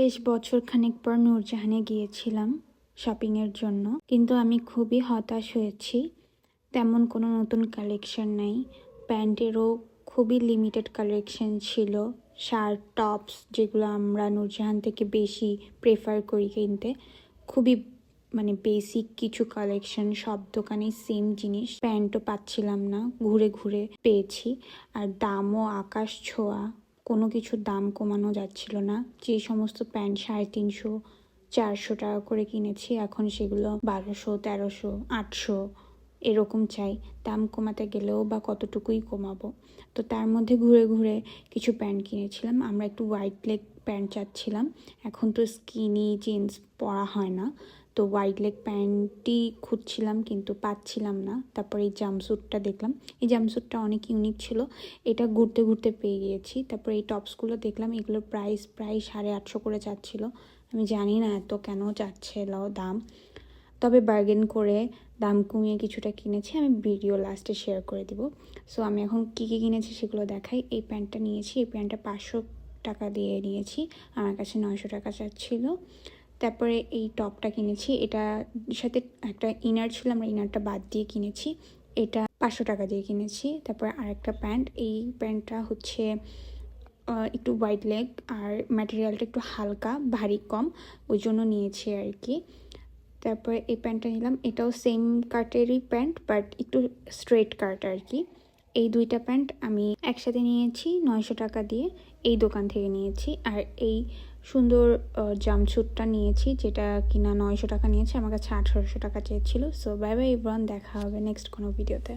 বেশ বছর খানেক পর নূরজাহানে গিয়েছিলাম শপিংয়ের জন্য, কিন্তু আমি খুবই হতাশ হয়েছি। তেমন কোনো নতুন কালেকশন নাই। প্যান্টেরও খুবই লিমিটেড কালেকশন ছিল। শার্ট, টপস, যেগুলো আমরা নূরজাহান থেকে বেশি প্রেফার করি কিনতে, খুবই বেসিক কিছু কালেকশন। সব দোকানেই সেম জিনিস। প্যান্টও পাচ্ছিলাম না, ঘুরে ঘুরে পেয়েছি। আর দামও আকাশ ছোঁয়া, কোনো কিছুর দাম কমানো যাচ্ছিল না। যে সমস্ত প্যান্ট 350-400 টাকা করে কিনেছি, এখন সেগুলো 1200, 1300, 800 এরকম চাই। দাম কমাতে গেলেও বা কতটুকুই কমাবো। তো তার মধ্যে ঘুরে ঘুরে কিছু প্যান্ট কিনেছিলাম। আমরা একটু হোয়াইট লেগ প্যান্ট চাচ্ছিলাম। এখন তো স্কিনি জিন্স পরা হয় না, তো হোয়াইট লেগ প্যান্টই খুঁজছিলাম কিন্তু পাচ্ছিলাম না। তারপর এই জাম্পস্যুটটা দেখলাম। এই জাম্পস্যুটটা অনেক ইউনিক ছিল, এটা ঘুরতে ঘুরতে পেয়ে গিয়েছি। তারপর এই টপসগুলো দেখলাম, এগুলোর প্রাইস প্রায় 850 করে যাচ্ছিল। আমি জানি না এত কেন যাচ্ছিল দাম, তবে বার্গেন করে দাম কমিয়ে কিছুটা কিনেছি। আমি ভিডিও লাস্টে শেয়ার করে দিব। সো আমি এখন কী কী কিনেছি সেগুলো দেখাই। এই প্যান্টটা নিয়েছি, এই প্যান্টটা 500 টাকা দিয়ে নিয়েছি, আমার কাছে 900 টাকা চাচ্ছিল। তারপরে এই টপটা কিনেছি, এটার সাথে একটা ইনার ছিল, আমরা ইনারটা বাদ দিয়ে কিনেছি। এটা 500 টাকা দিয়ে কিনেছি। তারপরে আরেকটা প্যান্ট, এই প্যান্টটা হচ্ছে একটু হোয়াইট লেগ, আর ম্যাটেরিয়ালটা একটু হালকা, ভারী কম, ওই জন্য নিয়েছি আর কি। তারপরে এই প্যান্টটা নিলাম, এটাও সেম কাটেরই প্যান্ট, বাট একটু স্ট্রেট কাট আর কি। এই দুইটা প্যান্ট আমি একসাথে নিয়েছি 900 টাকা দিয়ে, এই দোকান থেকে নিয়েছি। আর এই সুন্দর জাম্পস্যুটটা নিয়েছি, যেটা কিনা 900 টাকা নিয়েছে, আমার কাছে 1800 টাকা চেয়েছিল। সো বাই বাই এভরিওয়ান, দেখা হবে নেক্সট কোনো ভিডিওতে।